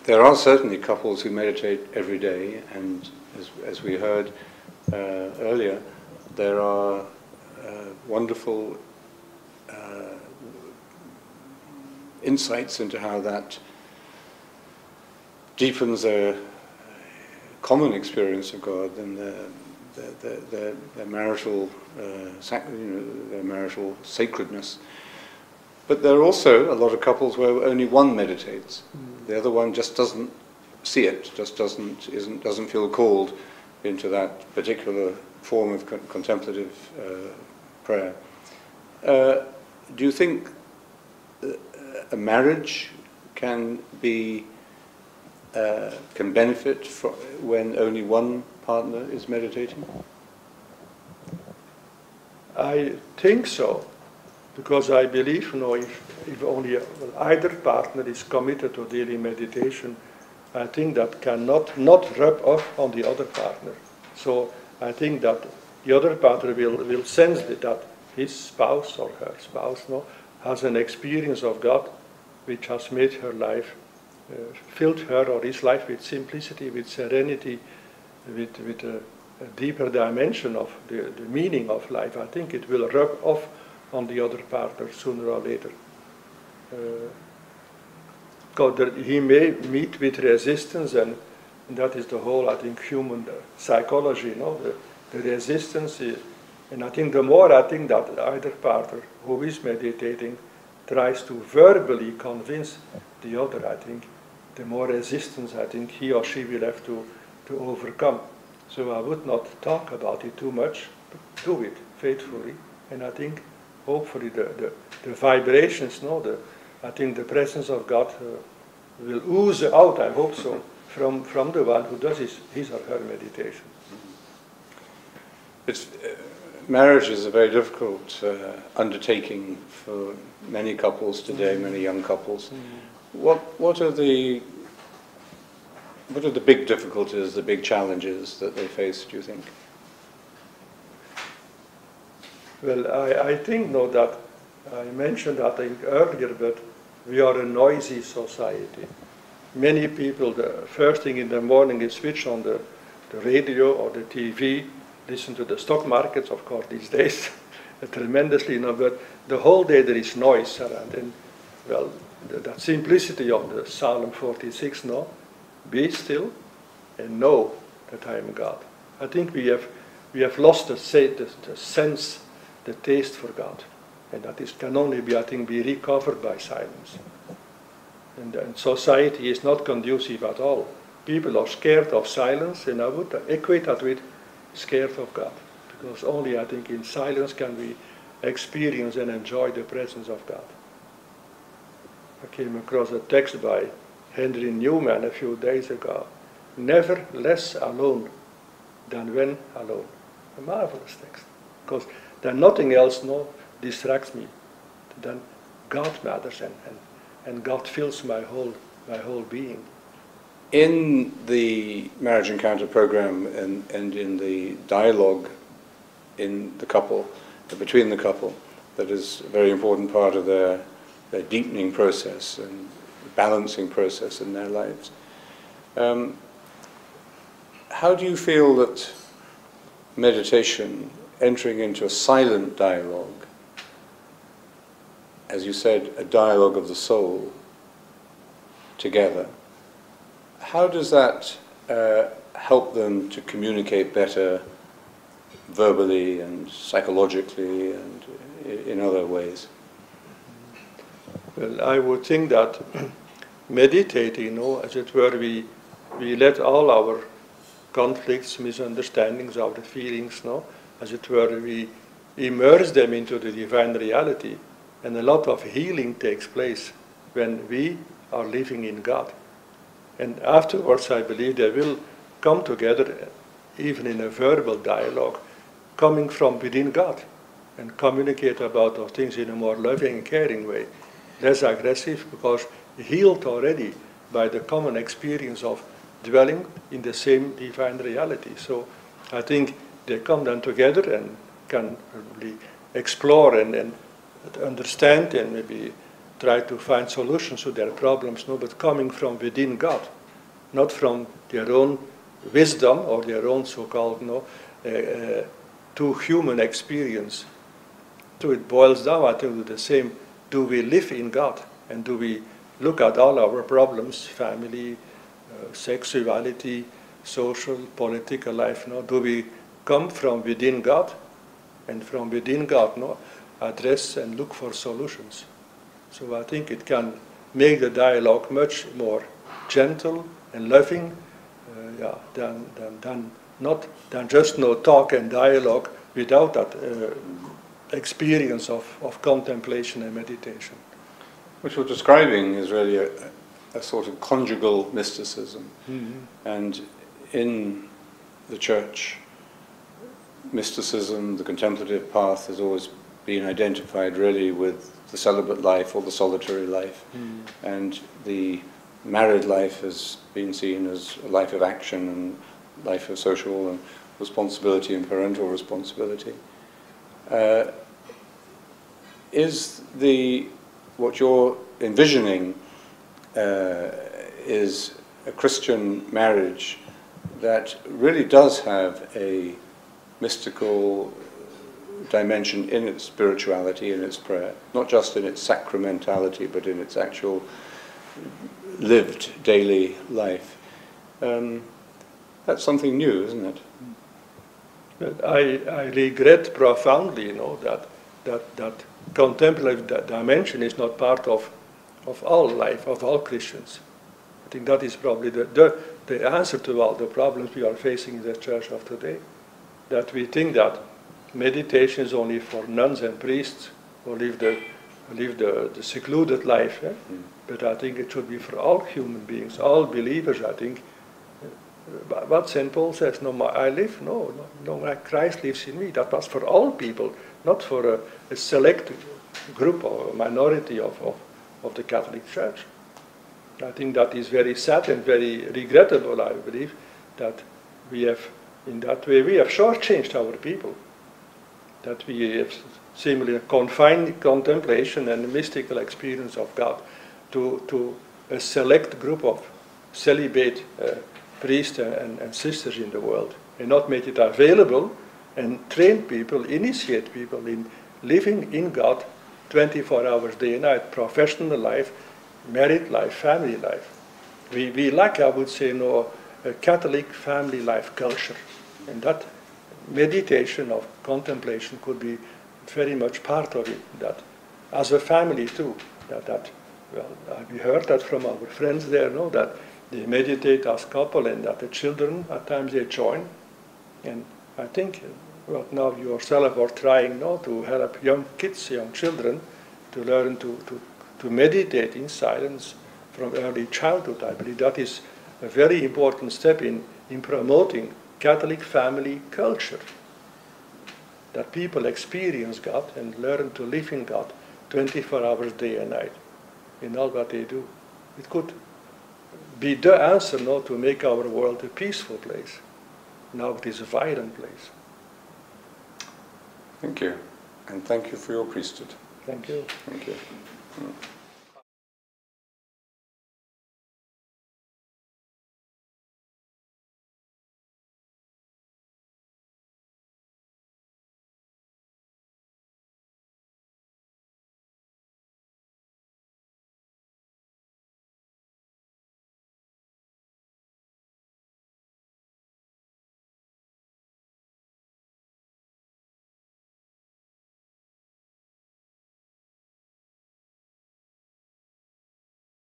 there are certainly couples who meditate every day, and as we heard earlier, there are wonderful insights into how that deepens their common experience of God and their marital, their marital sacredness. But there are also a lot of couples where only one meditates. The other one just doesn't see it, just doesn't feel called into that particular form of contemplative prayer. Do you think a marriage can benefit when only one partner is meditating? I think so, because I believe, if only either partner is committed to daily meditation, I think that cannot not rub off on the other partner. So I think that the other partner will sense that his spouse or her spouse has an experience of God which has made her life, filled her or his life with simplicity, with serenity, with a deeper dimension of the meaning of life. I think it will rub off on the other partner sooner or later. Because he may meet with resistance, and that is the whole, I think, human psychology, the resistance. And I think the more I think that either partner who is meditating tries to verbally convince the other, I think, the more resistance I think he or she will have to overcome. So I would not talk about it too much, but do it faithfully. And I think, hopefully, the vibrations, I think the presence of God will ooze out, I hope so, from the one who does his or her meditation. Marriage is a very difficult undertaking for many couples today, many young couples. What are the big difficulties, the big challenges that they face, do you think? Well, I think, that I mentioned that earlier, but we are a noisy society. Many people, the first thing in the morning, they switch on the radio or the TV, listen to the stock markets, of course, these days, tremendously, but the whole day there is noise around. And, well, that simplicity of the Psalm 46, be still and know that I am God. I think we have lost the sense, the taste for God. And that can only be, I think, be recovered by silence. And society is not conducive at all. People are scared of silence, and I would equate that with scared of God. Because only, I think, in silence can we experience and enjoy the presence of God. I came across a text by Henry Newman a few days ago. Never less alone than when alone. A marvelous text. Because then nothing else distracts me. Then God matters, and God fills my whole being. In the Marriage Encounter program and in the dialogue in the couple, between the couple, that is a very important part of their deepening process and balancing process in their lives. How do you feel that meditation, entering into a silent dialogue, as you said, a dialogue of the soul together, how does that help them to communicate better verbally and psychologically and in other ways? Well, I would think that meditating, as it were, we let all our conflicts, misunderstandings, our feelings, as it were, we immerse them into the divine reality, and a lot of healing takes place when we are living in God. And afterwards, I believe they will come together, even in a verbal dialogue, coming from within God, and communicate about those things in a more loving and caring way, less aggressive, because healed already by the common experience of dwelling in the same divine reality. So I think they come then together and can really explore and understand and maybe try to find solutions to their problems, no, but coming from within God, not from their own wisdom or their own so-called too human experience. So it boils down, I think, to the same: do we live in God, and do we look at all our problems, family, sexuality, social, political life, no? Do we come from within God, and from within God, no, address and look for solutions? So I think it can make the dialogue much more gentle and loving, than just talk and dialogue without that experience of contemplation and meditation. What you're describing is really a sort of conjugal mysticism. Mm-hmm. And in the church, mysticism, the contemplative path, has always been identified really with the celibate life or the solitary life. Mm. And the married life has been seen as a life of action and life of social and responsibility and parental responsibility. Is what you're envisioning is a Christian marriage that really does have a mystical dimension in its spirituality, in its prayer, not just in its sacramentality, but in its actual lived daily life. That's something new, isn't it? But I regret profoundly, that contemplative dimension is not part of all life, of all Christians. I think that is probably the answer to all the problems we are facing in the church of today. That we think that meditation is only for nuns and priests who live the secluded life. Eh? Mm. But I think it should be for all human beings, all believers, I think. What St. Paul says, I live, Christ lives in me. That was for all people, not for a select group or a minority of the Catholic Church. I think that is very sad and very regrettable, I believe, that we have, in that way, we have shortchanged our people. That we have seemingly confined contemplation and the mystical experience of God to a select group of celibate priests and sisters in the world, and not make it available and train people, initiate people in living in God 24 hours day and night, professional life, married life, family life. We lack, I would say, a Catholic family life culture, and that meditation of contemplation could be very much part of it, that as a family too, we heard that from our friends there, that they meditate as couple and that the children, at times they join. And I think what now you yourself are trying to help young kids, young children, to learn to meditate in silence from early childhood. I believe that is a very important step in promoting Catholic family culture, that people experience God and learn to live in God 24 hours day and night in all what they do. It could be the answer to make our world a peaceful place. Now it is a violent place. Thank you, and thank you for your priesthood. Thank you. Thank you.